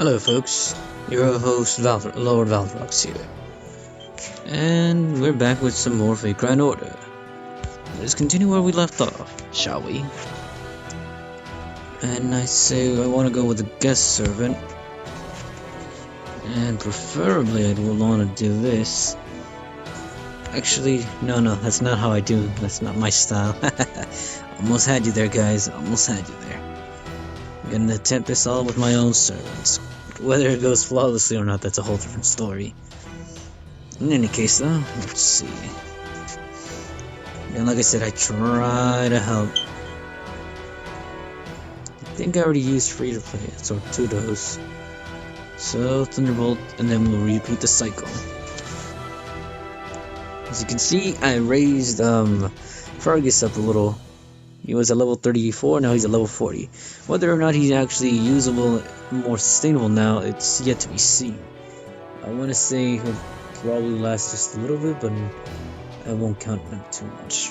Hello folks, your host Lord Valrox here, and we're back with some more Fate Grand Order. Let's continue where we left off, shall we? And I say I want to go with the guest servant, and preferably I'd want to do this. Actually, no, that's not how I do, that's not my style. Almost had you there, guys, almost had you there. I'm gonna attempt this all with my own servants. Whether it goes flawlessly or not, that's a whole different story. In any case, though, let's see. And like I said, I try to help. I think I already used free to play, so 2 dose. So Thunderbolt, and then we'll repeat the cycle. As you can see, I raised Fergus up a little. He was at level 34, now he's at level 40. Whether or not he's actually usable, more sustainable now, it's yet to be seen. I want to say he'll probably last just a little bit, but I won't count him too much.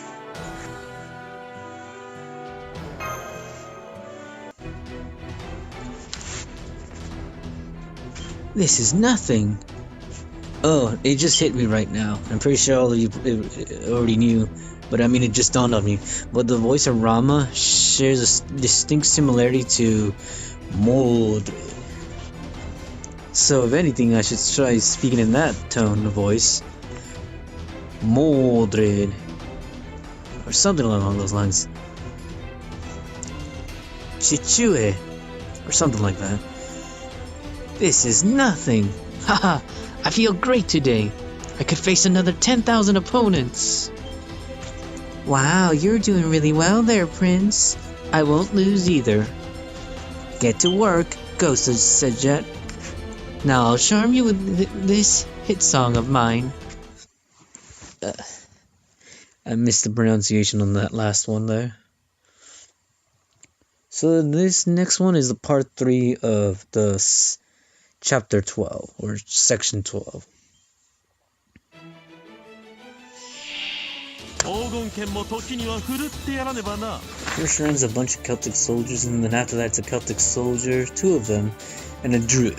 This is nothing! Oh, it just hit me right now. I'm pretty sure all of you already knew. But I mean, it just dawned on me. But the voice of Rama shares a distinct similarity to Mordred. So if anything, I should try speaking in that tone of voice. Mordred. Or something along those lines. Chichue. Or something like that. This is nothing. Haha, I feel great today. I could face another 10,000 opponents. Wow, you're doing really well there, Prince. I won't lose either. Get to work, Ghost said Jet. Now I'll charm you with this hit song of mine. I missed the pronunciation on that last one there. So this next one is the part 3 of the chapter 12, or section 12. First round's a bunch of Celtic soldiers, and then after that it's a Celtic soldier, 2 of them, and a druid.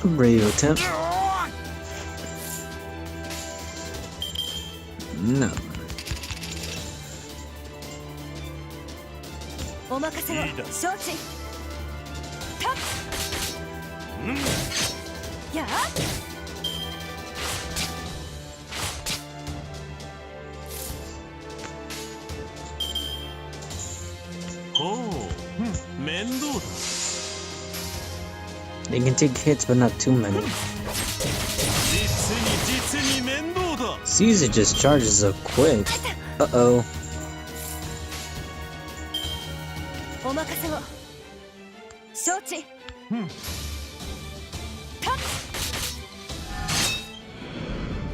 A brave attempt. No. They can take hits, but not too many. Caesar just charges up quick. Uh-oh.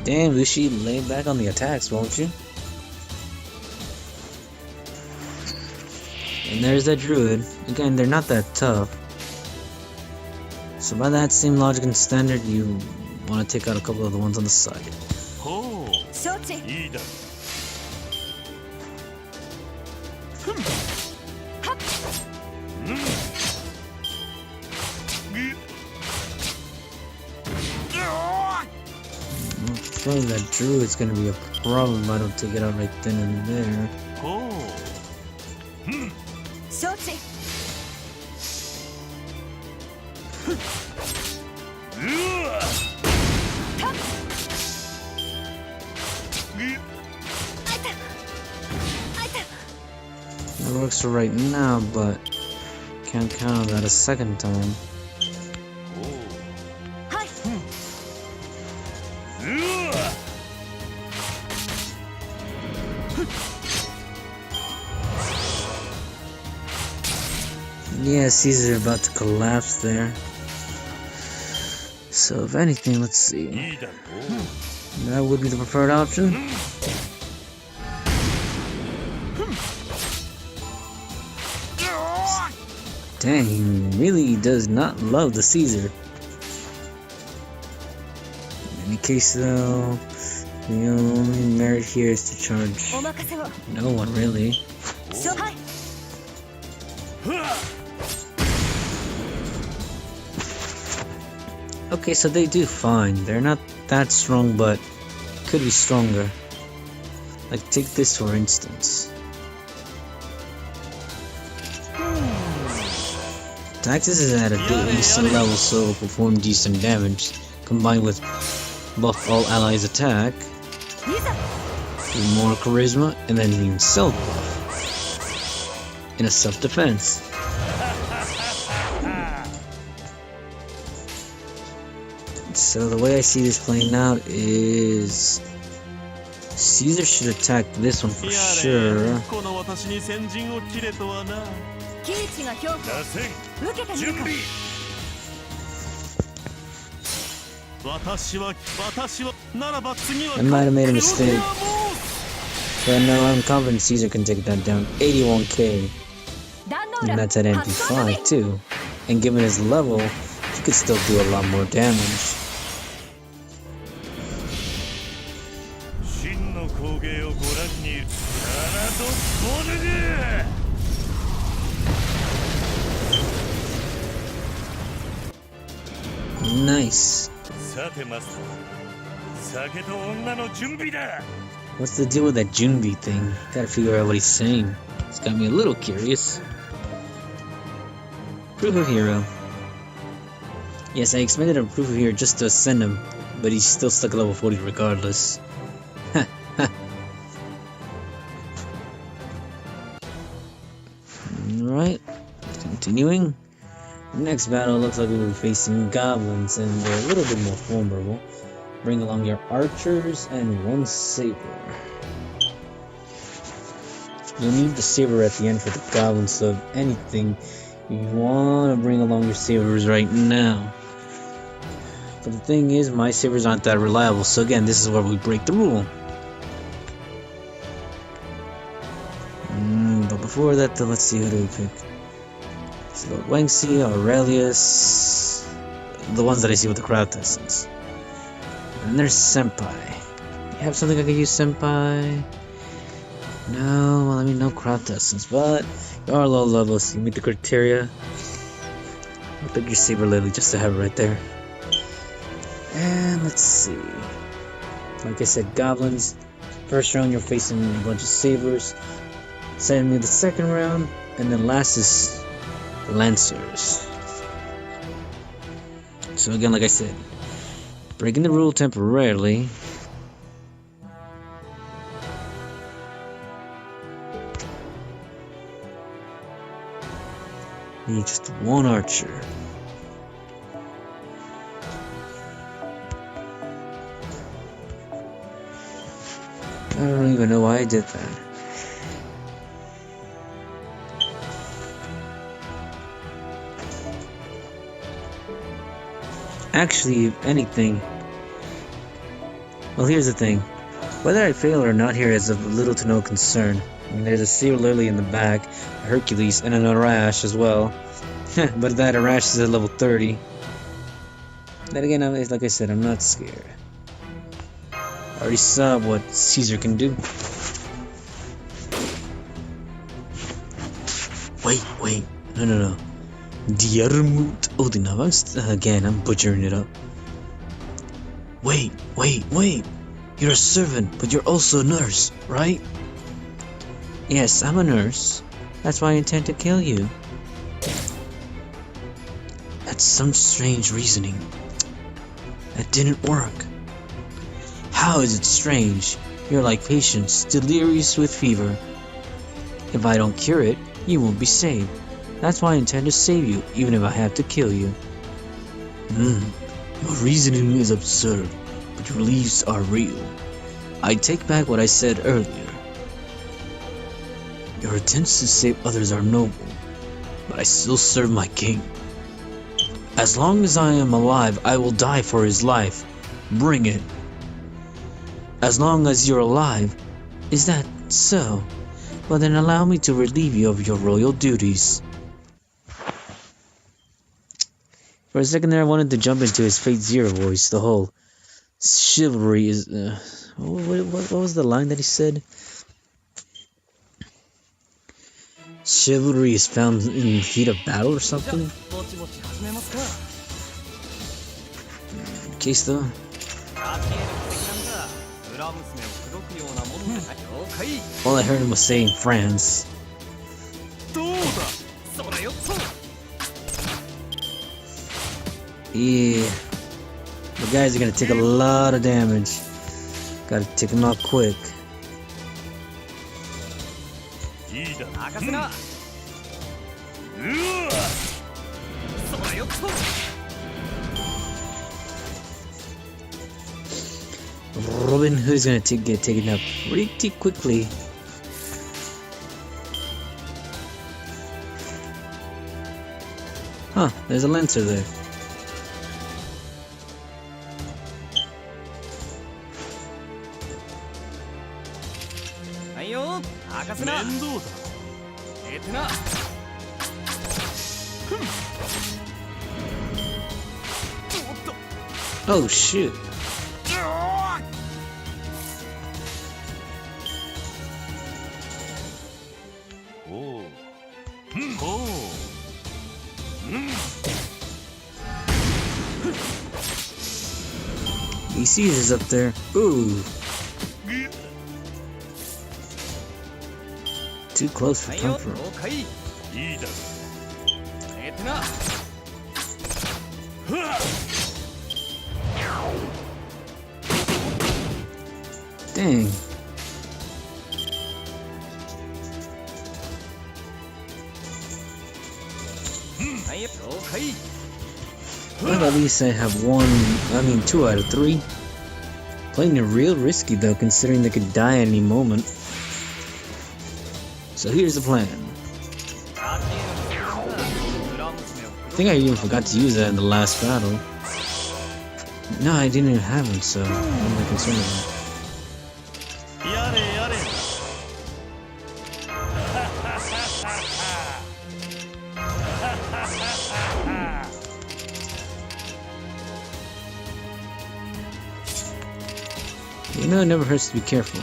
Damn, Lucy, lay back on the attacks, won't you? And there's that druid. Again, they're not that tough. So by that same logic and standard, you want to take out a couple of the ones on the side. I'm afraid that druid's gonna be a problem if I don't take it out right then and there. It works for right now, but can't count on that a second time. Yeah, Caesar's about to collapse there. So if anything, let's see. That would be the preferred option. Dang, he really does not love the Caesar. In any case though, the only merit here is to charge no one really. Okay, so they do fine. They're not that strong, but could be stronger. Like, take this for instance. Taxes is at a decent level, so it'll perform decent damage. Combined with buff all allies attack, give more charisma, and then even self buff in a self-defense. So the way I see this playing out is Caesar should attack this one for sure. I might have made a mistake, but no, I'm confident Caesar can take that down. 81k, and that's at MP5 too. And given his level, he could still do a lot more damage. Nice. What's the deal with that Junbi thing? Gotta figure out what he's saying. It's got me a little curious. Proof of hero. Yes, I expended a proof of hero just to ascend him, but he's still stuck at level 40 regardless. Alright, continuing. Next battle looks like we'll be facing goblins, and they're a little bit more formidable. Bring along your archers and one saber. You'll need the saber at the end for the goblins, so if anything, you want to bring along your sabers right now. But the thing is, my sabers aren't that reliable, so again, this is where we break the rule. But before that, though, let's see, who do we pick? So Wangxi, Aurelius, the ones that I see with the crowd testings. And there's Senpai. You have something I can use, Senpai? No, well, I mean, no crowd testings, but you are low level, so you meet the criteria. I'll pick your Saber Lily just to have it right there. And let's see. Like I said, goblins. First round, you're facing a bunch of sabers. Secondly, the second round, and then last is Lancers. So again, like I said, breaking the rule temporarily. Need just one archer. I don't even know why I did that. Actually, if anything, well, here's the thing. Whether I fail or not here is of little to no concern. I mean, there's a Sea Lily in the back, a Hercules, and an Arash as well. But that Arash is at level 30. Then again, like I said, I'm not scared. I already saw what Caesar can do. Wait. No. Diermut Odinavast. Again, I'm butchering it up. Wait. You're a servant, but you're also a nurse, right? Yes, I'm a nurse. That's why I intend to kill you. That's some strange reasoning. That didn't work. How is it strange? You're like patients, delirious with fever. If I don't cure it, you won't be saved. That's why I intend to save you, even if I have to kill you. Your reasoning is absurd, but your beliefs are real. I take back what I said earlier. Your attempts to save others are noble, but I still serve my king. As long as I am alive, I will die for his life. Bring it. As long as you're alive, is that so? Well then allow me to relieve you of your royal duties. For a second there, I wanted to jump into his Fate Zero voice. The whole chivalry is. What was the line that he said? Chivalry is found in heat of battle or something? Case though. All I heard him was saying France. Yeah. The guys are gonna take a lot of damage. Gotta take them out quick. Robin Hood's gonna get taken out pretty quickly. Huh, there's a Lancer there. Oh shoot. DC is up there. Ooh. Too close for comfort. Dang. Well, at least I have 2 out of 3. Playing it real risky though, considering they could die any moment. So here's the plan. I think I even forgot to use that in the last battle. No, I didn't even have him, so what am I concerned about? You know, it never hurts to be careful.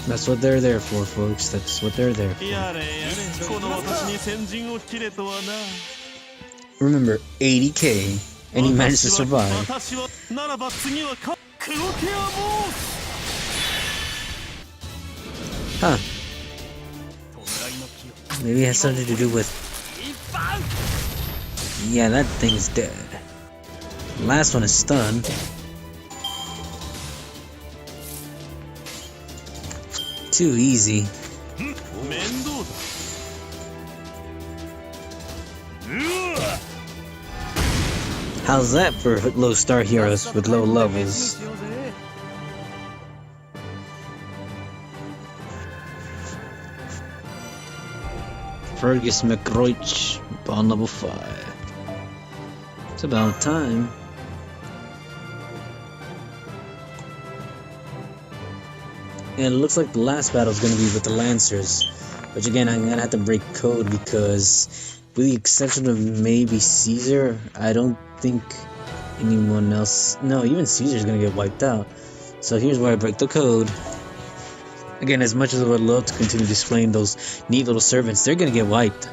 That's what they're there for, folks. That's what they're there for. Remember, 80k, and he managed to survive. Huh. Maybe it has something to do with... Yeah, that thing's dead. The last one is stunned. Too easy. How's that for low star heroes with low levels? Fergus McRoach, bond level 5. It's about time. And it looks like the last battle is going to be with the Lancers. Which again, I'm going to have to break code because with the exception of maybe Caesar, I don't think anyone else... No, even Caesar is going to get wiped out. So here's where I break the code. Again, as much as I would love to continue displaying those neat little servants, they're going to get wiped.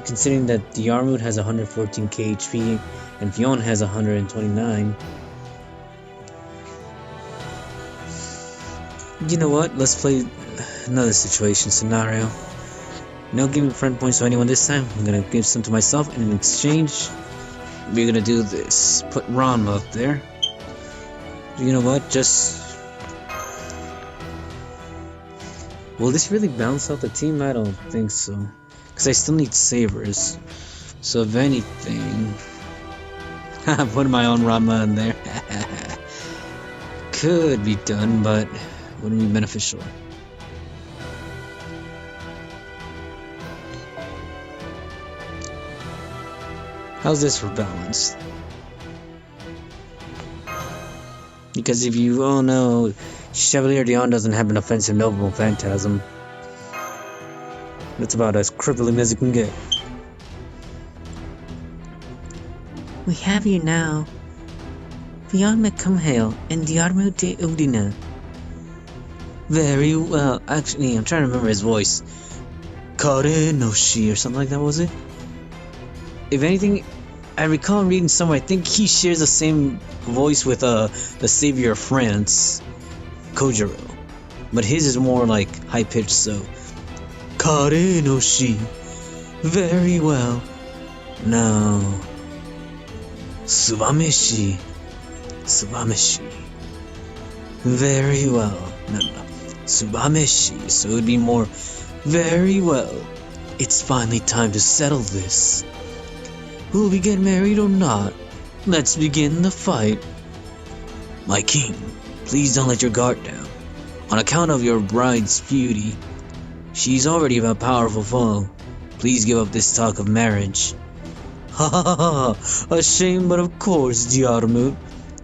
Considering that the Yarmood has 114k HP and Fionn has 129. You know what? Let's play another situation scenario. No giving friend points to anyone this time. I'm gonna give some to myself, and in exchange, we're gonna do this. Put Ranma up there. You know what? Will this really balance out the team? I don't think so. Because I still need sabers. So if anything... I'm putting my own Ranma in there. Could be done, but... wouldn't be beneficial. How's this for balance? Because if you all know, Chevalier Dion doesn't have an offensive noble phantasm. That's about as crippling as it can get. We have you now. Beyond Mecumhail and Diarmu de Udina. Very well. Actually, I'm trying to remember his voice. Kare no shi or something like that, was it? If anything, I recall reading somewhere, I think he shares the same voice with the savior of France, Kojiro. But his is more like high-pitched, so... Kare no shi. Very well. Now... Subameshi. Subameshi. Very well. No. Subameshi, so it would be more... Very well. It's finally time to settle this. Will we get married or not? Let's begin the fight. My king, please don't let your guard down. On account of your bride's beauty, she's already a powerful foe. Please give up this talk of marriage. Ha ha ha ha! A shame, but of course, Diarmu.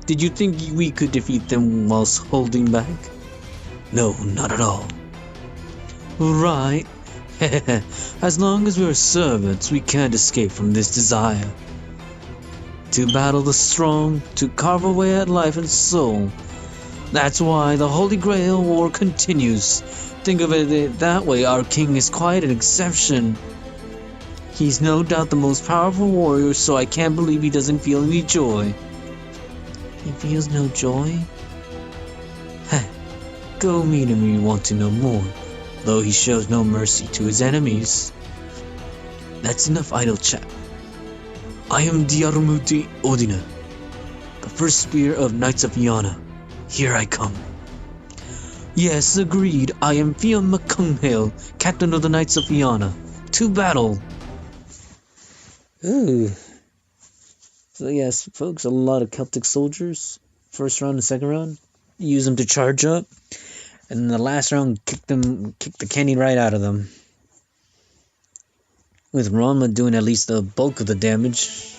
Did you think we could defeat them whilst holding back? No, not at all. Right. As long as we're servants, we can't escape from this desire. To battle the strong, to carve away at life and soul. That's why the Holy Grail War continues. Think of it that way, our king is quite an exception. He's no doubt the most powerful warrior, so I can't believe he doesn't feel any joy. He feels no joy? Heh, go meet him if you want to know more. Though he shows no mercy to his enemies. That's enough idle chat. I am Diarmu de Udina, the first spear of Knights of Iana. Here I come. Yes, agreed. I am Fion Mecumhail, captain of the Knights of Iana. To battle. Ooh. So yes, folks, a lot of Celtic soldiers. First round and second round. Use them to charge up. And in the last round, kick the candy right out of them. With Ranma doing at least the bulk of the damage.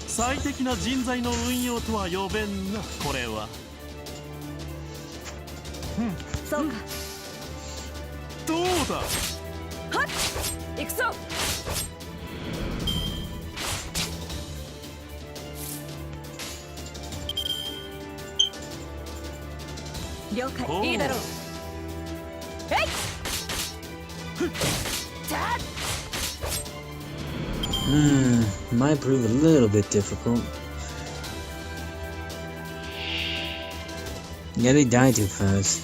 最適な人材の運用とは呼べんな、これは。そうか。どうだ。はっ、行くぞ。了解。いいだろう。えい。Might prove a little bit difficult. Yeah, they die too fast.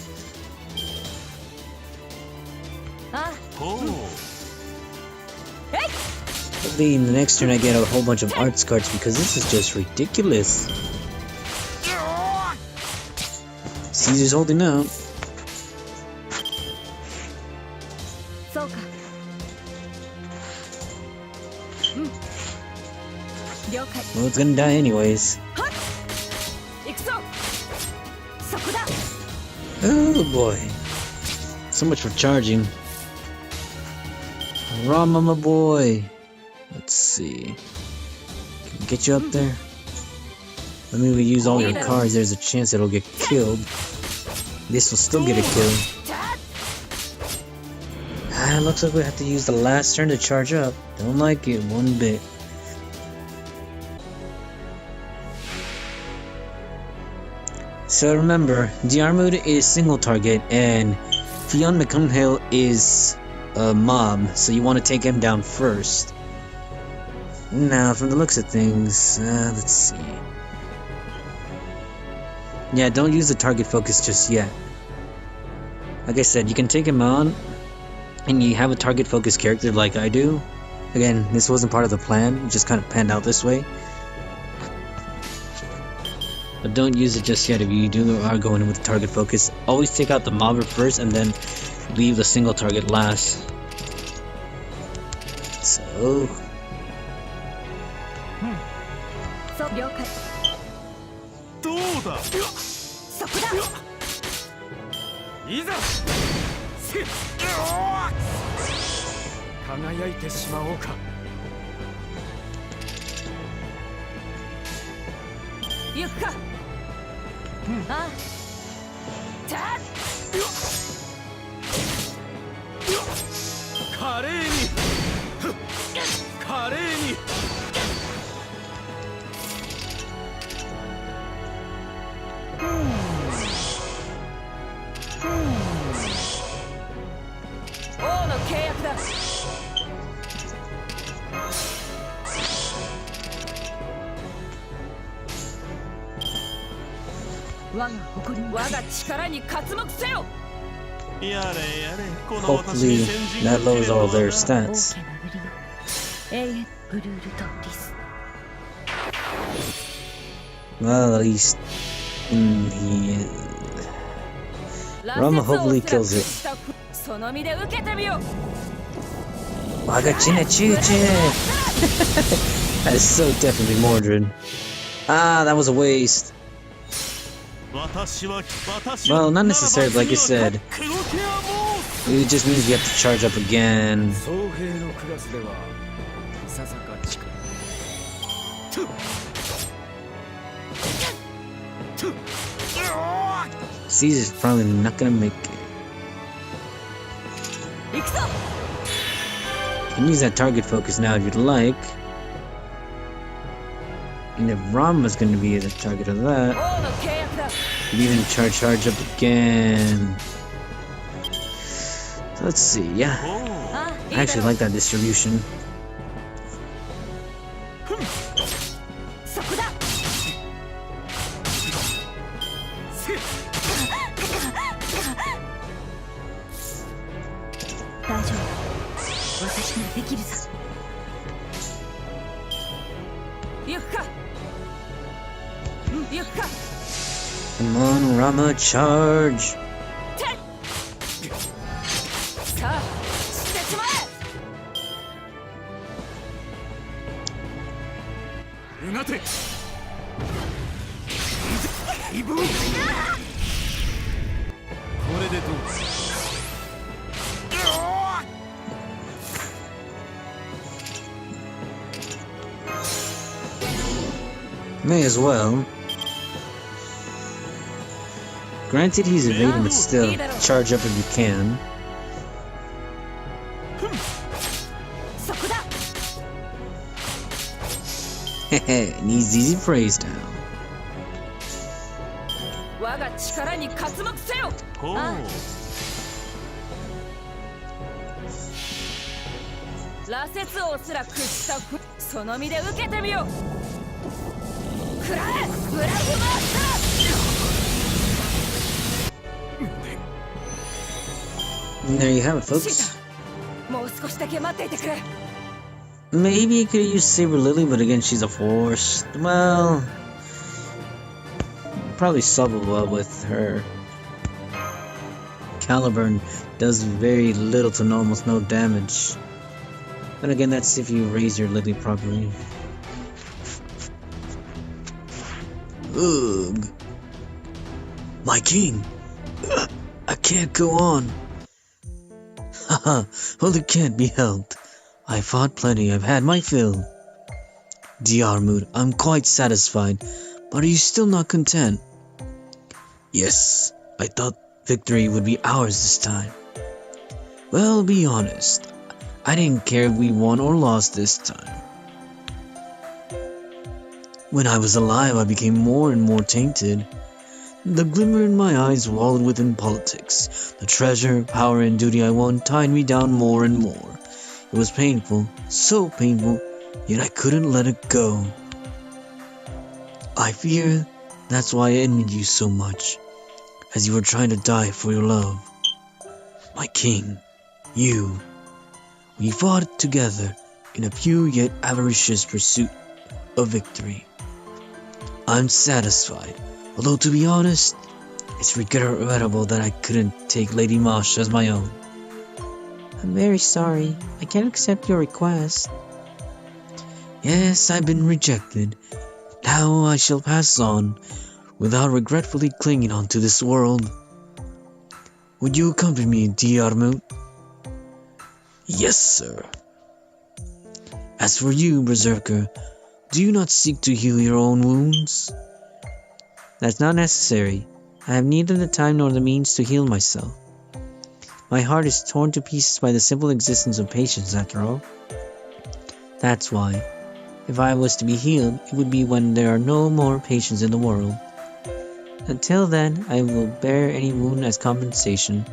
Hopefully in the next turn I get a whole bunch of arts cards because this is just ridiculous. Caesar's holding out. Well, it's gonna die anyways. Oh boy. So much for charging. Rama, my boy. Let's see. Can we get you up there? Let me use all your cards. There's a chance it'll get killed. This will still get a kill. Looks like we have to use the last turn to charge up. Don't like it one bit. So remember, Diarmud is single target and Fion Mecumhail is a mob, so you want to take him down first. Now, from the looks of things, let's see. Yeah, don't use the target focus just yet. Like I said, you can take him on, and you have a target focus character like I do. Again, this wasn't part of the plan, it just kind of panned out this way. But don't use it just yet if you are going in with the target focus. Always take out the mobber first and then leave the single target last. So... 我が誇り、我が力に刮目せよ。 Hopefully that lowers all their stats. 永遠ブルールとリス。 Well, at least Rama hopefully kills it. その身で受けてみよ。 Wagachina Chuche! That is so definitely Mordred. Ah, that was a waste. Well, not necessarily, like you said. It just means you have to charge up again. Caesar's probably not gonna make it. You can use that target focus now if you'd like. And if Rama's gonna be the target of that, you can even charge up again. So let's see, yeah. I actually like that distribution. Come on, Rama, charge! May as well. Granted, he's evading, but still, charge up if you can. Hehe, needs easy praise down. And there you have it, folks. Maybe you could use Saber Lily, but again, she's a force. Well, probably sub well with her. Caliburn does very little to almost no damage. But again, that's if you raise your Lily properly. Ugh. My king! I can't go on. Haha, well, it can't be helped. I fought plenty, I've had my fill. Diarmut, I'm quite satisfied, but are you still not content? Yes, I thought victory would be ours this time. Well, be honest, I didn't care if we won or lost this time. When I was alive, I became more and more tainted. The glimmer in my eyes wallowed within politics. The treasure, power, and duty I won tied me down more and more. It was painful, so painful, yet I couldn't let it go. I fear that's why I envied you so much, as you were trying to die for your love. My king, you, we fought together in a pure yet avaricious pursuit of victory. I'm satisfied, although to be honest, it's regrettable that I couldn't take Lady Mosh as my own. I'm very sorry, I can't accept your request. Yes, I've been rejected. Now I shall pass on, without regretfully clinging onto this world. Would you accompany me, Diarmut? Yes, sir. As for you, Berserker, do you not seek to heal your own wounds? That's not necessary. I have neither the time nor the means to heal myself. My heart is torn to pieces by the simple existence of patience, after all. That's why, if I was to be healed, it would be when there are no more patients in the world. Until then, I will bear any wound as compensation.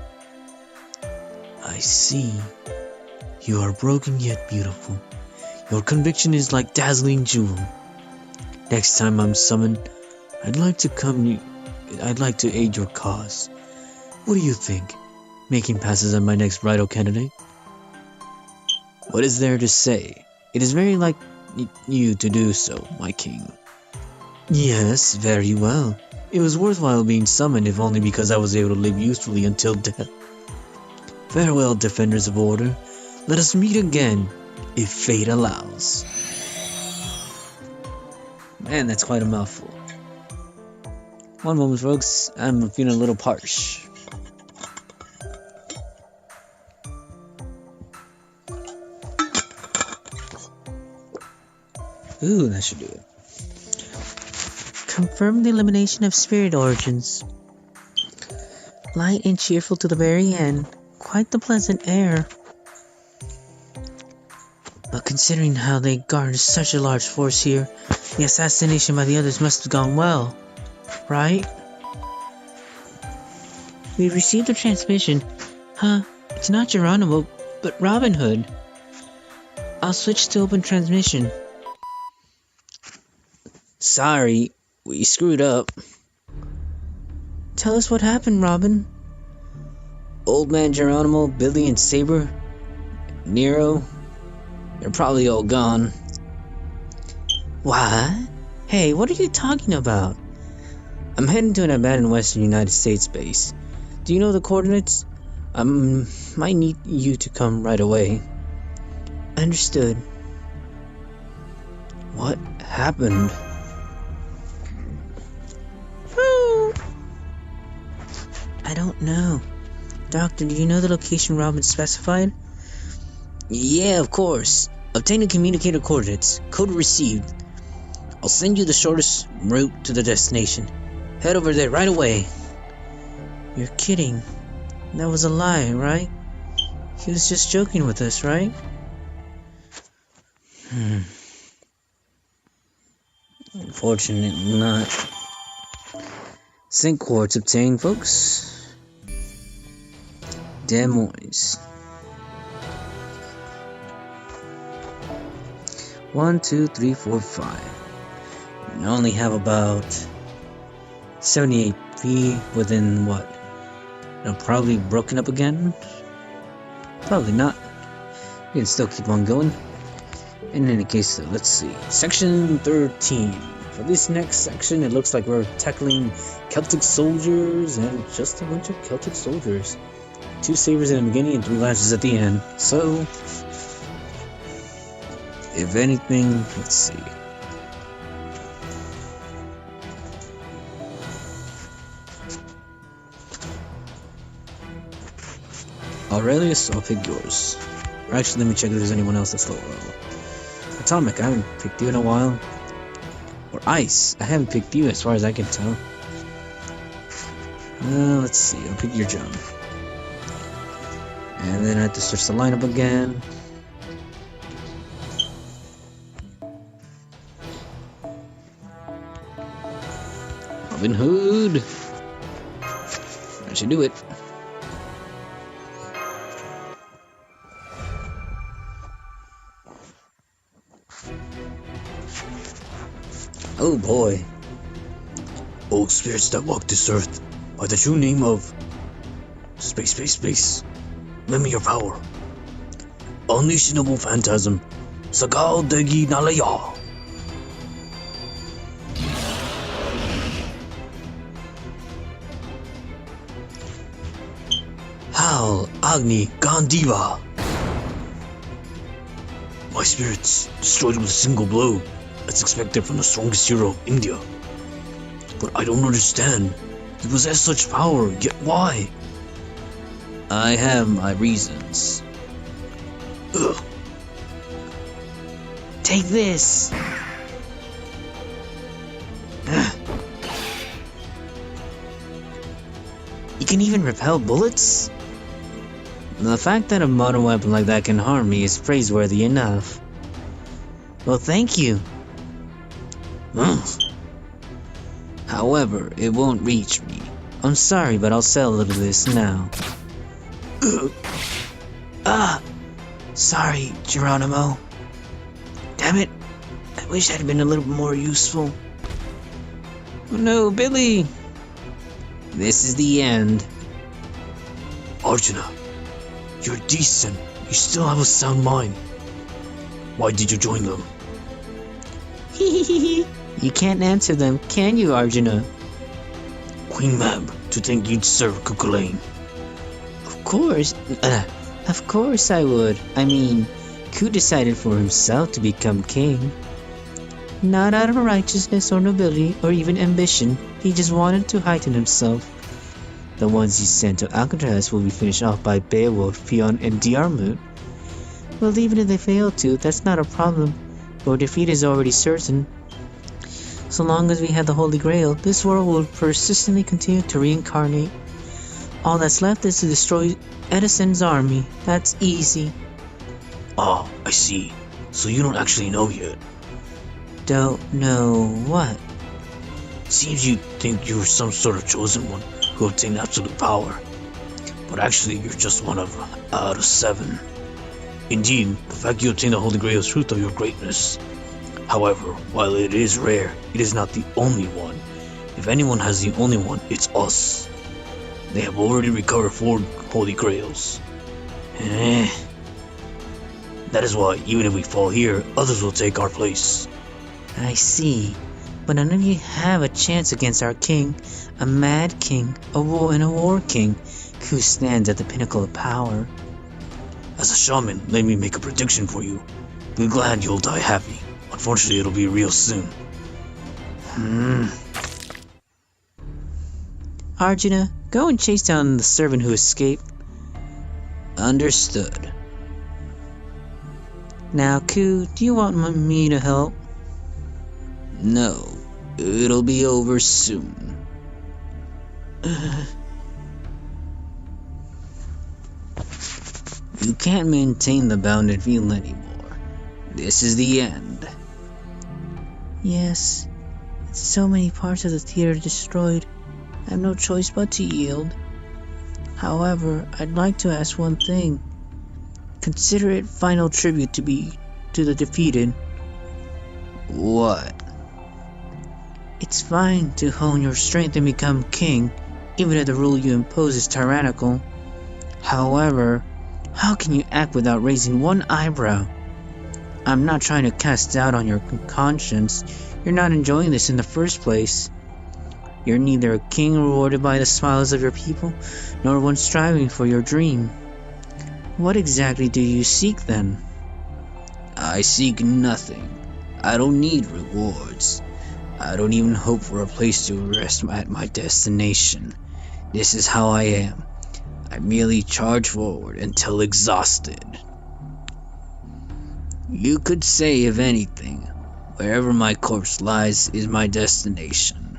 I see. You are broken yet beautiful. Your conviction is like dazzling jewel. Next time I'm summoned, I'd like to I'd like to aid your cause. What do you think? Making passes on my next bridal candidate? What is there to say? It is very like you to do so, my king. Yes, very well. It was worthwhile being summoned, if only because I was able to live usefully until death. Farewell, defenders of order. Let us meet again, if fate allows. Man, that's quite a mouthful. One moment, folks. I'm feeling a little parched. Ooh, that should do it. Confirm the elimination of spirit origins. Light and cheerful to the very end. Quite the pleasant air. But considering how they garnered such a large force here, the assassination by the others must have gone well, right? We received a transmission. Huh, it's not Geronimo, but Robin Hood. I'll switch to open transmission. Sorry, we screwed up. Tell us what happened, Robin. Old Man Geronimo, Billy and Saber, Nero, they're probably all gone. What? Hey, what are you talking about? I'm heading to an abandoned Western United States base. Do you know the coordinates? I might need you to come right away. Understood. What happened? I don't know. Doctor, do you know the location Robin specified? Yeah, of course. Obtain the communicator coordinates. Code received. I'll send you the shortest route to the destination. Head over there right away. You're kidding. That was a lie, right? He was just joking with us, right? Unfortunately not. Sync quartz obtained, folks. Des Moines. 1, 2, 3, 4, 5. We only have about 78 feet within what? Probably broken up again? Probably not. We can still keep on going. In any case, let's see. Section 13. For this next section, it looks like we're tackling Celtic soldiers and just a bunch of Celtic soldiers. 2 sabers in the beginning and 3 lashes at the end. So, if anything, let's see. Aurelius, I'll pick yours. Or actually, let me check if there's anyone else that's lower level. Atomic, I haven't picked you in a while. Or Ice, I haven't picked you as far as I can tell. Let's see, I'll pick your John. And then I have to search the lineup again. Robin Hood. That should do it. Oh boy. Old spirits that walk this earth by the true name of Space. Lend me your power. Unleashable phantasm. Sagal Degi Nalaya. Hal Agni Gandiva. My spirits destroyed with a single blow. That's expected from the strongest hero of India. But I don't understand. He possessed such power, yet why? I have my reasons. Ugh. Take this! You can even repel bullets? The fact that a modern weapon like that can harm me is praiseworthy enough. Well, thank you. However, it won't reach me. I'm sorry, but I'll sell a little of this now. Sorry, Geronimo. Damn it. I wish I'd been a little more useful. Oh no, Billy! This is the end. Arjuna, you're decent. You still have a sound mind. Why did you join them? You can't answer them, can you, Arjuna? Queen Mab, to think you'd serve Cuchulainn. Of course I would. I mean, Ku decided for himself to become king. Not out of righteousness or nobility or even ambition, he just wanted to heighten himself. The ones he sent to Alcatraz will be finished off by Beowulf, Fionn, and Diarmuid. Well, even if they fail to, that's not a problem. Our defeat is already certain. So long as we have the Holy Grail, this world will persistently continue to reincarnate. All that's left is to destroy Edison's army. That's easy. Ah, I see. So you don't actually know yet. Don't know what? Seems you think you're some sort of chosen one who obtained absolute power. But actually, you're just one out of 7. Indeed, the fact you obtained the Holy Grail is proof of your greatness. However, while it is rare, it is not the only one. If anyone has the only one, it's us. They have already recovered 4 Holy Grails. That is why, even if we fall here, others will take our place. I see. But none of you have a chance against our king, a mad king, a war king, who stands at the pinnacle of power. As a shaman, let me make a prediction for you. Be glad you'll die happy. Unfortunately, it'll be real soon. Arjuna, go and chase down the servant who escaped. Understood. Now, Ku, do you want me to help? No, it'll be over soon. You can't maintain the bounded field anymore. This is the end. Yes, so many parts of the theater destroyed. I have no choice but to yield. However, I'd like to ask one thing. Consider it final tribute to the defeated. What? It's fine to hone your strength and become king, even if the rule you impose is tyrannical. However, how can you act without raising one eyebrow? I'm not trying to cast doubt on your conscience. You're not enjoying this in the first place. You're neither a king rewarded by the smiles of your people, nor one striving for your dream. What exactly do you seek then? I seek nothing. I don't need rewards. I don't even hope for a place to rest at my destination. This is how I am. I merely charge forward until exhausted. You could say, if anything, wherever my corpse lies is my destination.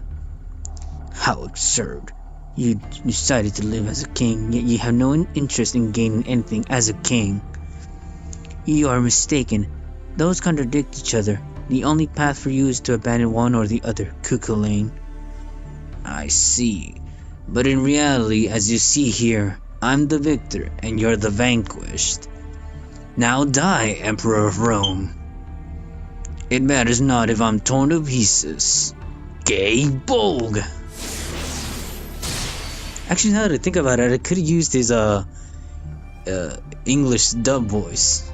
How absurd. You decided to live as a king, yet you have no interest in gaining anything as a king. You are mistaken. Those contradict each other. The only path for you is to abandon one or the other, Cuchulainn. I see. But in reality, as you see here, I'm the victor and you're the vanquished. Now die, Emperor of Rome. It matters not if I'm torn to pieces. Gay Bolg! Actually, now that I think about it, I could have used his English dub voice.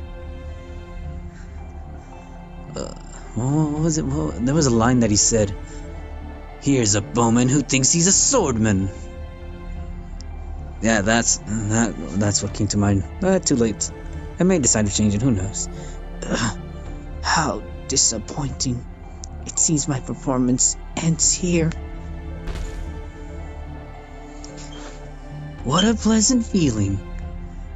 What was it? There was a line that he said. Here's a bowman who thinks he's a swordman. Yeah, that's what came to mind. Too late. I may decide to change it. Who knows? How disappointing! It seems my performance ends here. What a pleasant feeling.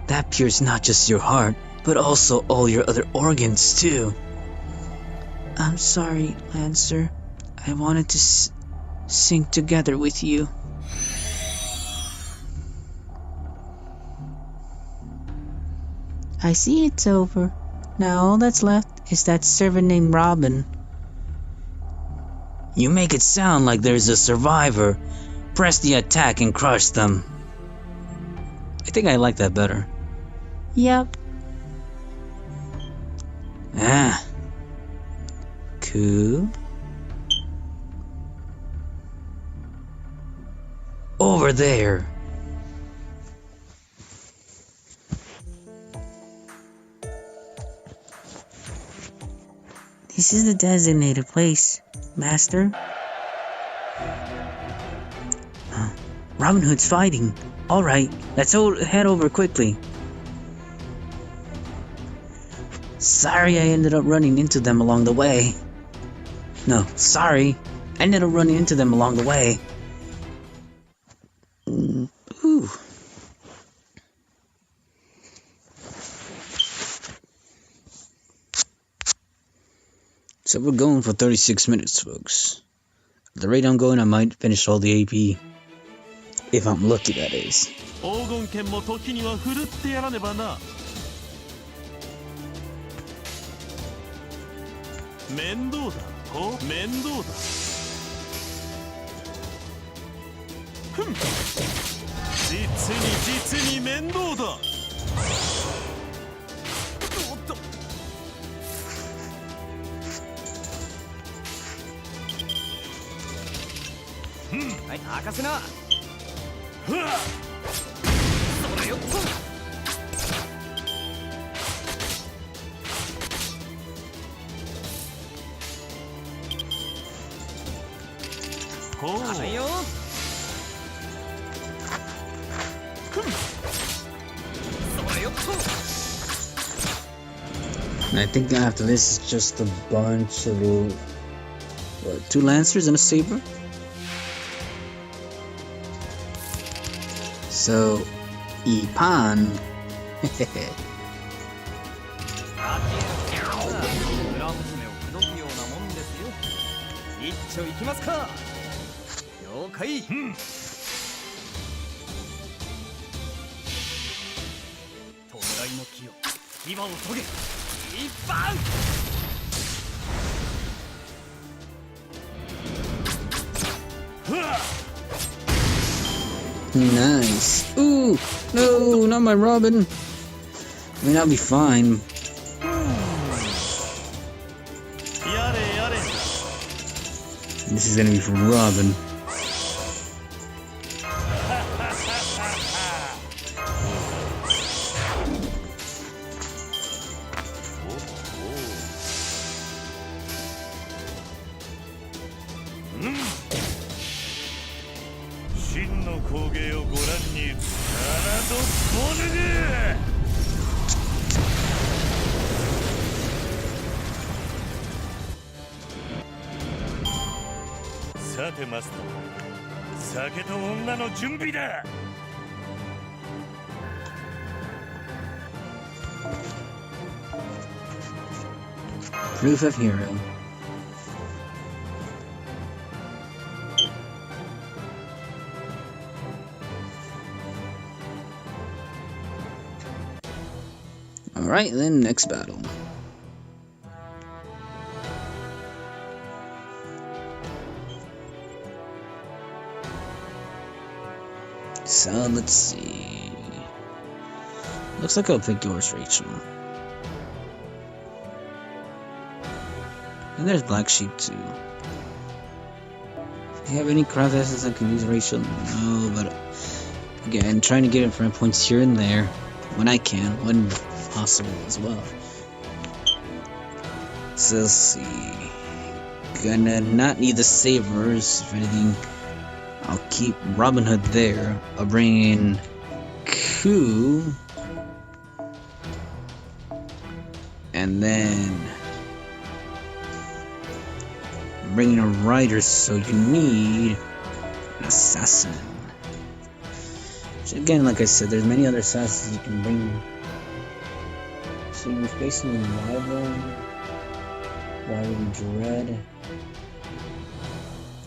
That pierced not just your heart, but also all your other organs too. I'm sorry, Lancer. I wanted to sing together with you. I see it's over. Now all that's left is that servant named Robin. You make it sound like there's a survivor. Press the attack and crush them. I think I like that better. Yep. Ku? Over there. This is the designated place, Master. Robin Hood's fighting. Alright, let's head over quickly. Sorry I ended up running into them along the way. No, sorry. I ended up running into them along the way. Ooh. So we're going for 36 minutes, folks. At the rate I'm going, I might finish all the AP. If I'm lucky, that is. 黄金剣も時には振るってやらねばな。面倒だ。面倒だ。ふん。実に面倒だ。おっと。はい、任せな。ふわっ。それよっと。ほうよ。それよっと。And I think after this is just a bunch of what, 2 lancers and a saber. So, Ipan. 一丁行きますか。了解。うん。弔いの木よ、牙を研げ。一番。Nice. Ooh, no, not my Robin. I mean, I'll be fine. This is gonna be for Robin. Proof of hero. Alright, then next battle. So let's see. Looks like I'll pick yours, Rachel. And there's Black Sheep too. Do you have any cross assets I can use, Rachel? No, but again, trying to get it friend points here and there when I can, when possible as well. So let's see. Gonna not need the sabers. If anything, I'll keep Robin Hood there. I'll bring in Ku, and then bring in a rider. So you need an assassin. Which again, like I said, there's many other assassins you can bring. So you're facing Rival Dread.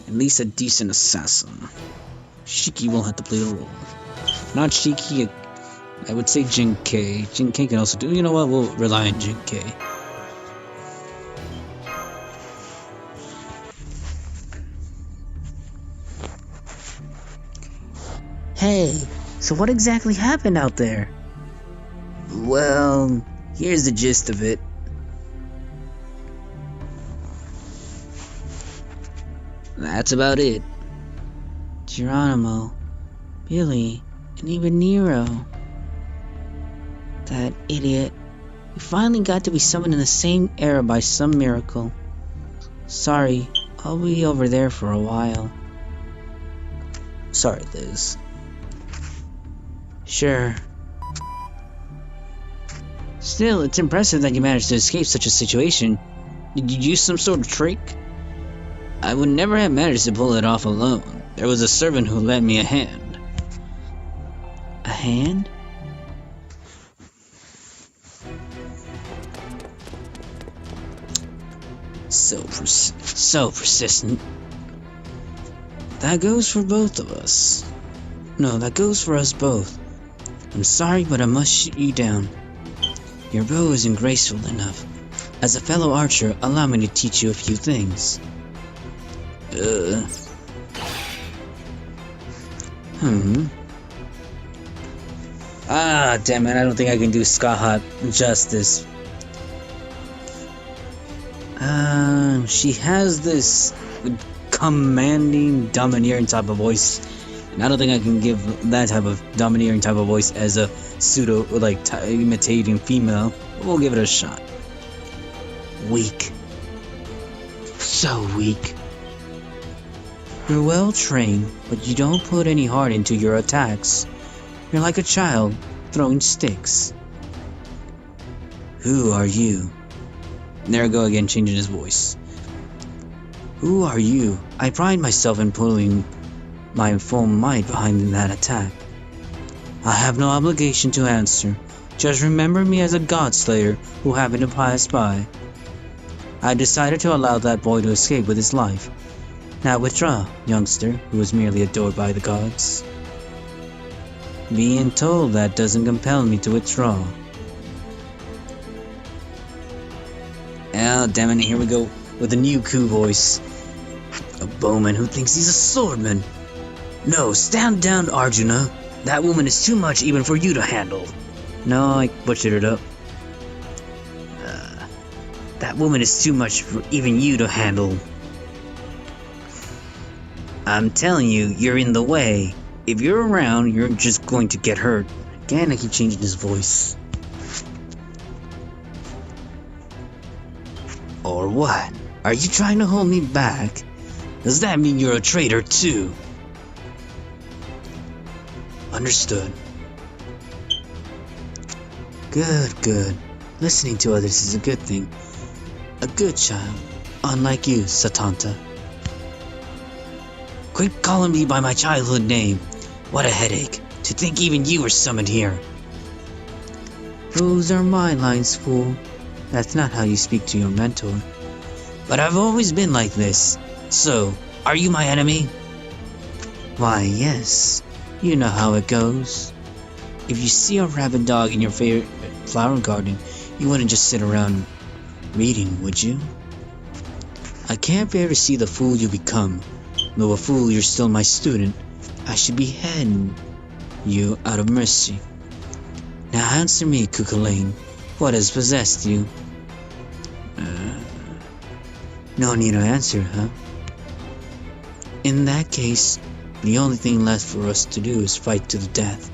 At least a decent assassin. Shiki will have to play the role. Not Shiki, I would say Jin K. Jin K can also do. You know what? We'll rely on Jin K. Hey, so what exactly happened out there? Well, here's the gist of it. That's about it. Geronimo, Billy, and even Nero. That idiot. We finally got to be summoned in the same era by some miracle. Sorry, I'll be over there for a while. Sorry, Liz. Sure. Still, it's impressive that you managed to escape such a situation. Did you use some sort of trick? I would never have managed to pull it off alone. There was a servant who lent me a hand. A hand? So persistent. That goes for both of us. No, that goes for us both. I'm sorry, but I must shoot you down. Your bow isn't graceful enough. As a fellow archer, allow me to teach you a few things. Ah, damn it, I don't think I can do Skahat justice. She has this commanding, domineering type of voice. And I don't think I can give that type of domineering type of voice as a pseudo, imitating female. We'll give it a shot. Weak. So weak. You're well trained, but you don't put any heart into your attacks. You're like a child throwing sticks. Who are you? There I go again, changing his voice. Who are you? I pride myself in pulling my full might behind that attack. I have no obligation to answer. Just remember me as a godslayer who happened to pass by. I decided to allow that boy to escape with his life. Now withdraw, youngster, who was merely adored by the gods. Being told that doesn't compel me to withdraw. Oh, damn it, here we go with a new coup voice. A bowman who thinks he's a swordman. No, stand down, Arjuna. That woman is too much even for you to handle. No, I butchered it up. That woman is too much for even you to handle. I'm telling you, you're in the way. If you're around, you're just going to get hurt. Again, I keep changing his voice. Or what? Are you trying to hold me back? Does that mean you're a traitor too? Understood. Good. Listening to others is a good thing. A good child. Unlike you, Satanta. Quit calling me by my childhood name. What a headache. To think even you were summoned here. Those are my lines, fool. That's not how you speak to your mentor. But I've always been like this. So, are you my enemy? Why, yes. You know how it goes. If you see a rabid dog in your favorite flower garden, you wouldn't just sit around reading, would you? I can't bear to see the fool you become. Though a fool, you're still my student. I should behead you out of mercy. Now answer me, Cuchulainn. What has possessed you? No need to answer, huh? In that case, the only thing left for us to do is fight to the death.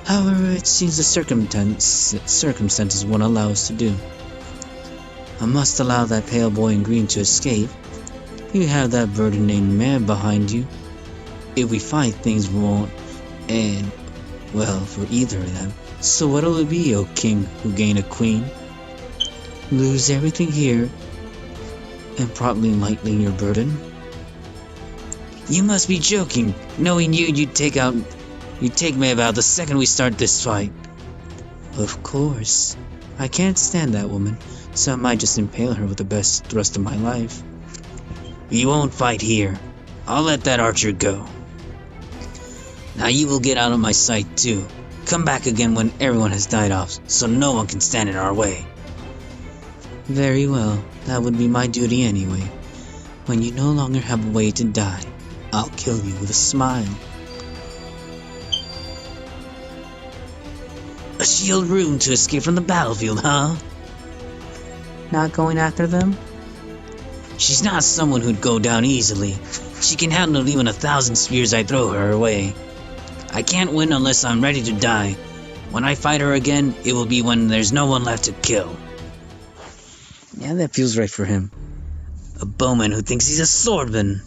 However, it seems the circumstances won't allow us to do. I must allow that pale boy in green to escape. You have that burden named man behind you. If we fight, things won't end well for either of them. So what'll it be, O king who gained a queen? Lose everything here and promptly lightening your burden? You must be joking. Knowing you'd take me about the second we start this fight. Of course. I can't stand that woman, so I might just impale her with the best thrust of my life. You won't fight here. I'll let that archer go. Now you will get out of my sight too. Come back again when everyone has died off, so no one can stand in our way. Very well. That would be my duty anyway. When you no longer have a way to die, I'll kill you with a smile. A shield rune to escape from the battlefield, huh? Not going after them? She's not someone who'd go down easily. She can handle even 1,000 spears I throw her way. I can't win unless I'm ready to die. When I fight her again, it will be when there's no one left to kill. Yeah, that feels right for him. A bowman who thinks he's a swordman.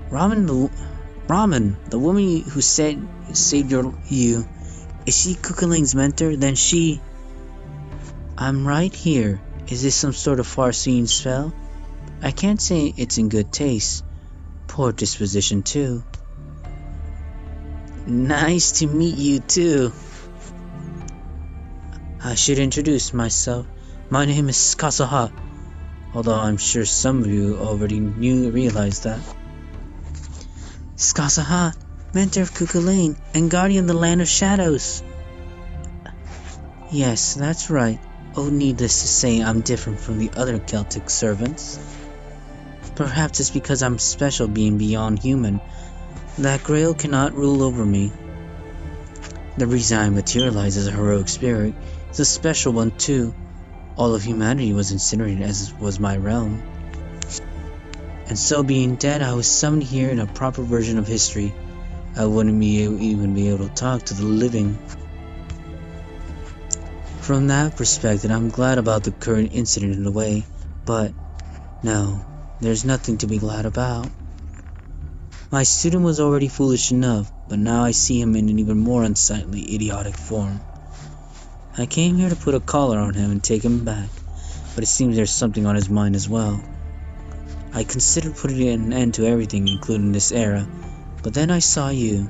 Ramen, the woman who saved you, is she Kukulang's mentor? Then she... I'm right here. Is this some sort of far-seeing spell? I can't say it's in good taste. Poor disposition, too. Nice to meet you, too. I should introduce myself. My name is Kasaha, although I'm sure some of you already realized that. Kasaha, mentor of Kukulane and guardian of the Land of Shadows. Yes, that's right. Oh, needless to say, I'm different from the other Celtic servants. Perhaps it's because I'm special, being beyond human. That Grail cannot rule over me. The reason I materialize as a heroic spirit is a special one too. All of humanity was incinerated as was my realm. And so being dead, I was summoned here in a proper version of history. I wouldn't even be able to talk to the living. From that perspective, I'm glad about the current incident in a way, but no, there's nothing to be glad about. My student was already foolish enough, but now I see him in an even more unsightly, idiotic form. I came here to put a collar on him and take him back, but it seems there's something on his mind as well. I considered putting an end to everything, including this era, but then I saw you.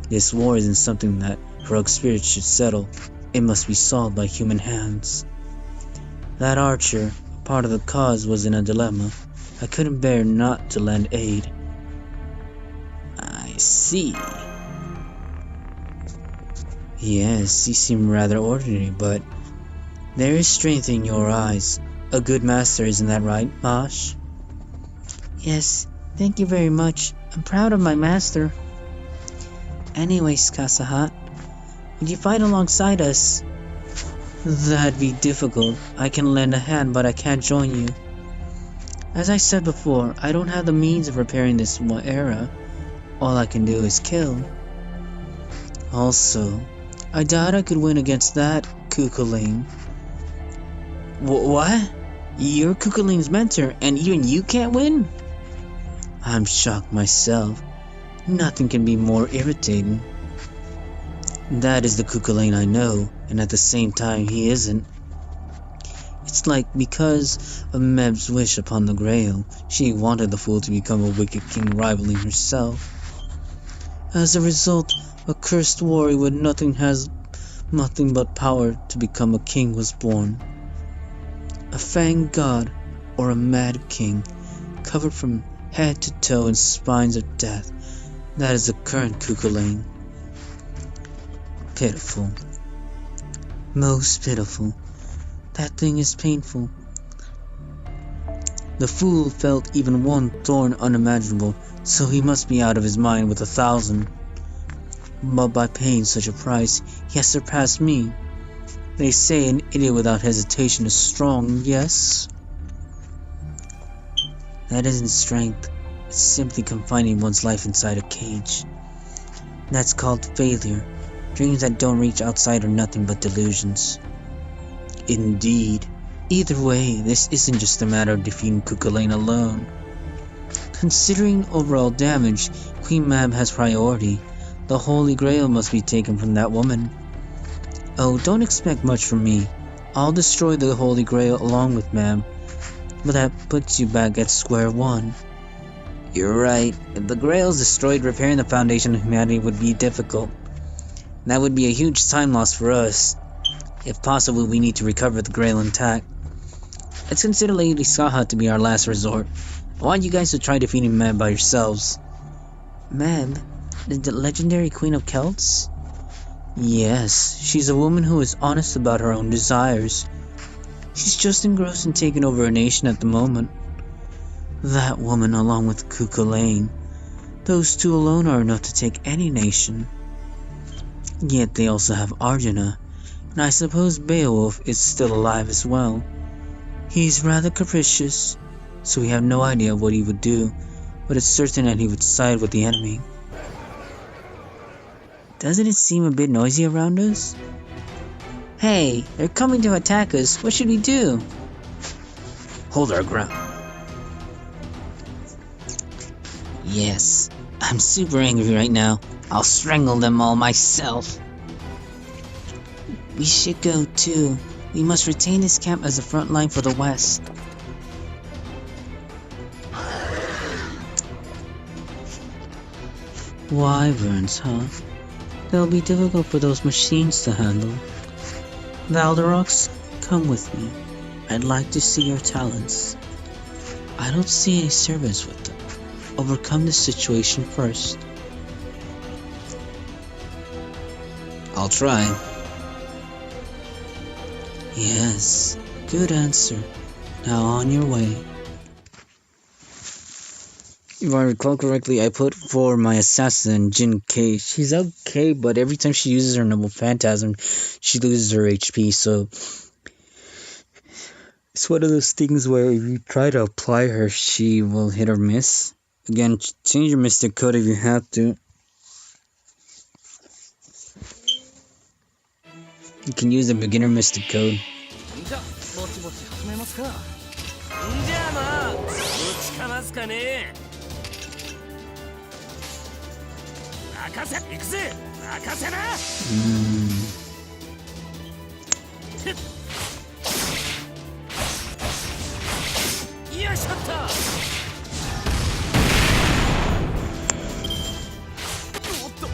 This war isn't something that heroic spirits should settle. It must be solved by human hands. That archer, part of the cause, was in a dilemma. I couldn't bear not to lend aid. I see. Yes, you seem rather ordinary, but there is strength in your eyes. A good master, isn't that right, Mosh? Yes, thank you very much. I'm proud of my master. Anyways, Kasahat, would you fight alongside us? That'd be difficult. I can lend a hand, but I can't join you. As I said before, I don't have the means of repairing this era. All I can do is kill. Also, I doubt I could win against that Kukuling. What? You're Kukuling's mentor, and even you can't win? I'm shocked myself. Nothing can be more irritating. That is the Kukuling I know, and at the same time he isn't. It's like because of Meb's wish upon the Grail, she wanted the fool to become a wicked king rivaling herself. As a result, a cursed warrior with nothing but power to become a king was born. A fanged god, or a mad king, covered from head to toe in spines of death. That is the current Kukulane. Pitiful. Most pitiful. That thing is painful. The fool felt even one thorn unimaginable, so he must be out of his mind with 1,000. But by paying such a price, he has surpassed me. They say an idiot without hesitation is strong, yes? That isn't strength. It's simply confining one's life inside a cage. That's called failure. Dreams that don't reach outside are nothing but delusions. Indeed. Either way, this isn't just a matter of defeating Kukulane alone. Considering overall damage, Queen Mab has priority. The Holy Grail must be taken from that woman. Oh, don't expect much from me. I'll destroy the Holy Grail along with Mab, but that puts you back at square one. You're right. If the Grail is destroyed, repairing the foundation of humanity would be difficult. That would be a huge time loss for us. If possible, we need to recover the Grail intact. Let's consider Lady Saha to be our last resort. I want you guys to try defeating Mab by yourselves. Mab? The legendary Queen of Celts? Yes, she's a woman who is honest about her own desires. She's just engrossed in taking over a nation at the moment. That woman along with Kukulane, those two alone are enough to take any nation. Yet they also have Arjuna, and I suppose Beowulf is still alive as well. He's rather capricious, so we have no idea what he would do, but it's certain that he would side with the enemy. Doesn't it seem a bit noisy around us? Hey, they're coming to attack us. What should we do? Hold our ground. Yes, I'm super angry right now. I'll strangle them all myself. We should go too. We must retain this camp as a front line for the west. Wyverns, huh? They'll be difficult for those machines to handle. Valderox, come with me. I'd like to see your talents. I don't see any servants with them. Overcome this situation first. I'll try. Yes, good answer. Now on your way. If I recall correctly, I put for my assassin, Jin-Kei. She's okay, but every time she uses her noble phantasm, she loses her HP, so... It's one of those things where if you try to apply her, she will hit or miss. Again, change your mystic code if you have to. You can use the beginner mystic code. じゃあぼちぼち始めますか。じゃあまあ打ちかますかね。任せ行くぜ。任せな。よいしょっと。おっと。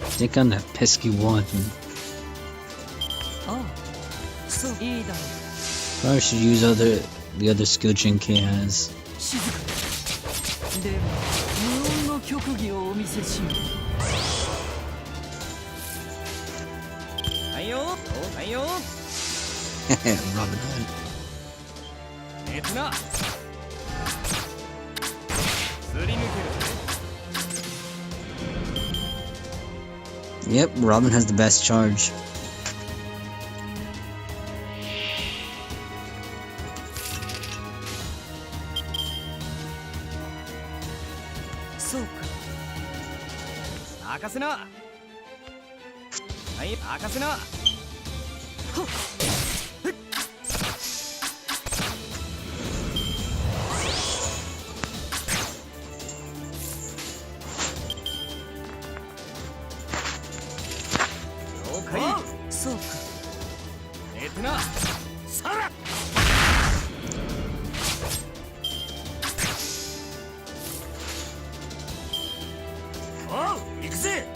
Stick on that pesky one. Oh, so Probably should use the other skill Jin-Kei has. では無音の曲技をお見せしよう。はいよ、はいよ。 Robin Hood. えつな。すり抜ける。 Yep, Robin has the best charge. So 任せな。はい、任せな。はっ。そうか。えてな。さら。おう、行くぜ。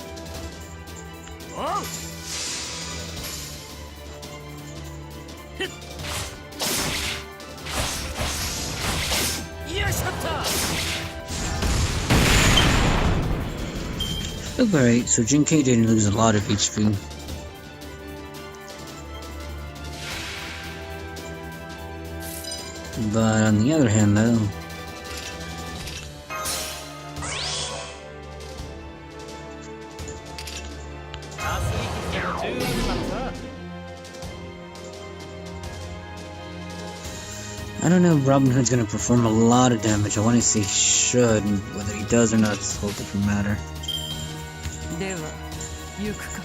おう。よいしょっと。Alright, so Jin-Kei didn't lose a lot of HP. But on the other hand, though, I don't know if Robin Hood's gonna perform a lot of damage. I want to say he should, and whether he does or not is a whole different matter. では行くか。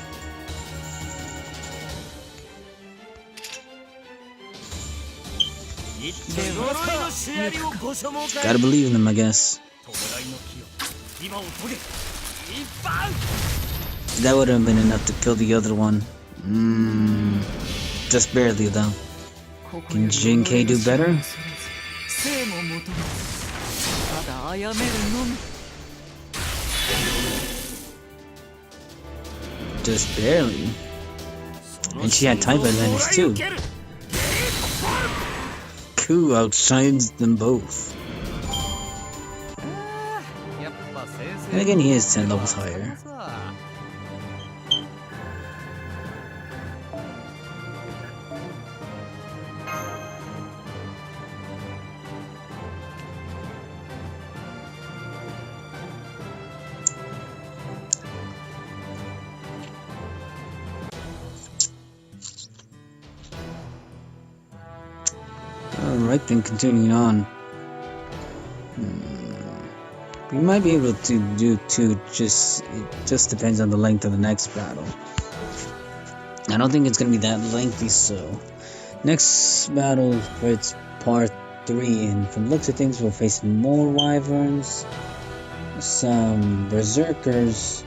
Gotta believe in them, I guess. That would have been enough to kill the other one. Just barely, though. Can Jin-Kei do better? Just barely. And she had type advantage too. Ku outshines them both. And again, he is 10 levels higher. Alright then, continuing on. We might be able to do 2, it just depends on the length of the next battle. I don't think it's gonna be that lengthy, so next battle for its part 3, and from the looks of things we'll face more wyverns, some berserkers,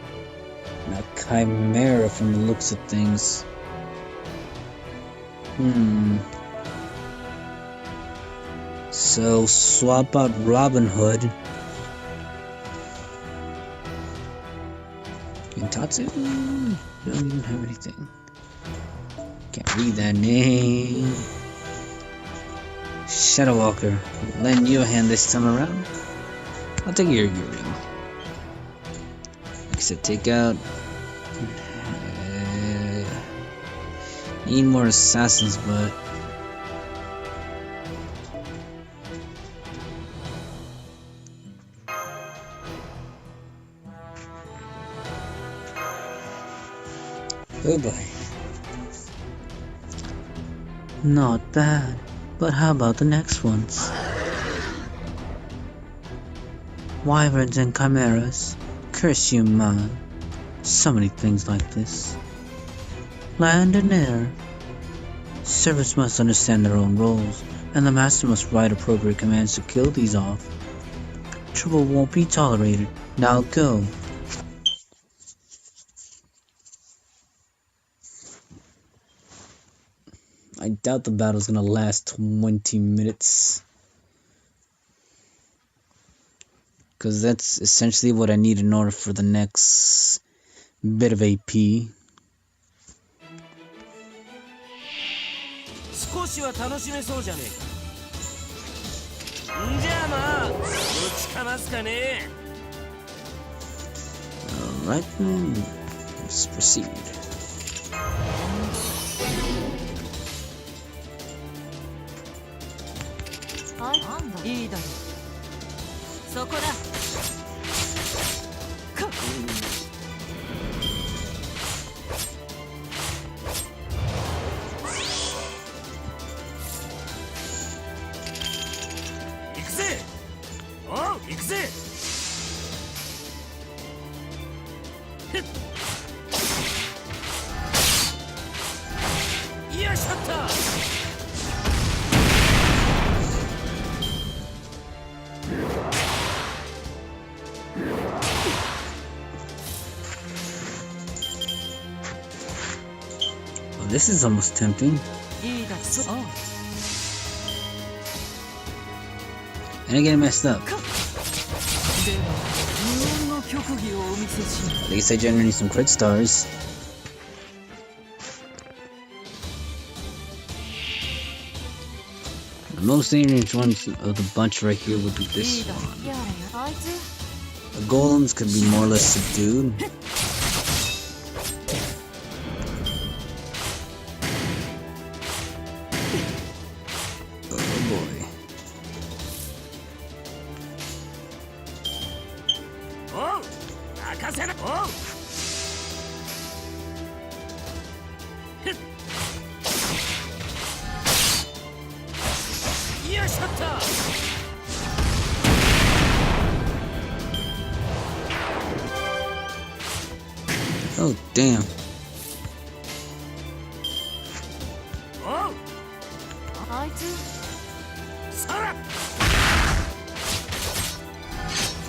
and a chimera from the looks of things. So swap out Robin Hood and Tatsu. Don't even have anything. Can't read that name. Shadow Walker. Lend you a hand this time around. I'll take your ring. Like I said, take out. Need more assassins, but oh boy. Not bad. But how about the next ones? Wyverns and chimeras. Curse you, man. So many things like this. Land and air. Servants must understand their own roles, and the master must write appropriate commands to kill these off. Trouble won't be tolerated. Now go. I doubt the battle's gonna last 20 minutes. Because that's essentially what I need in order for the next bit of AP. 少しは楽しめそうじゃねえか。んじゃあまあ、ぶちかますかね。Alright then, let's proceed. いいだろう。そこだ。かっ。行くぜ。おう、行くぜ。ふっ。よいしょっと。This is almost tempting. And I get messed up. At least I generate some crit stars. The most dangerous ones of the bunch right here would be this one. The golems could be more or less subdued. Oh, damn.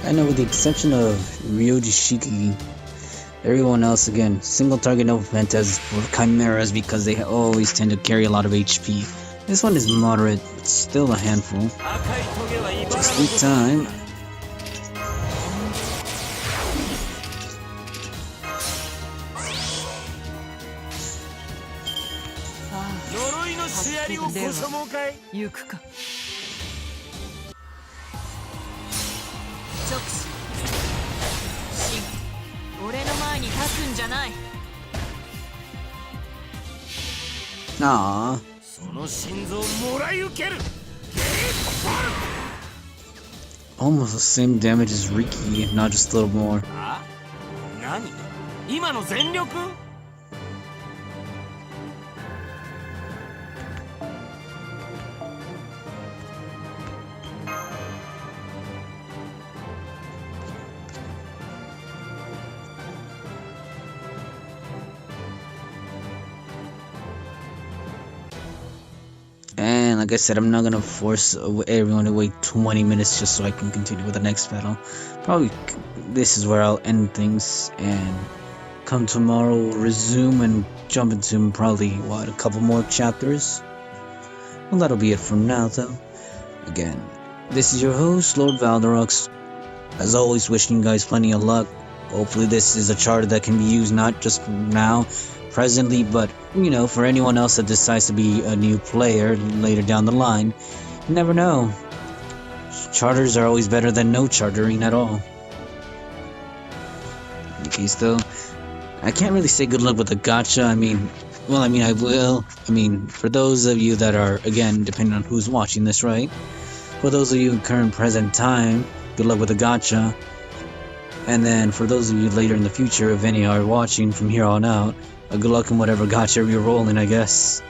I know, with the exception of Ryoji Shiki, everyone else, again, single target no phantasms for chimeras because they always tend to carry a lot of HP. This one is moderate, but still a handful. Just in time. Aww. Almost the same damage as Riki, if not just a little more. And like I said, I'm not gonna force everyone to wait 20 minutes just so I can continue with the next battle. Probably this is where I'll end things, and come tomorrow we'll resume and jump into probably, what, a couple more chapters? Well, that'll be it for now, though. Again, this is your host, Lord Valderox. As always, wishing you guys plenty of luck. Hopefully this is a charter that can be used not just now, presently, but, you know, for anyone else that decides to be a new player later down the line. You never know. Charters are always better than no chartering at all. In any case, though, I can't really say good luck with the gacha. I will. For those of you that are, again, depending on who's watching this, right? For those of you in current present time, good luck with the gacha. And then for those of you later in the future, if any are watching from here on out, good luck in whatever gacha you're rolling, I guess.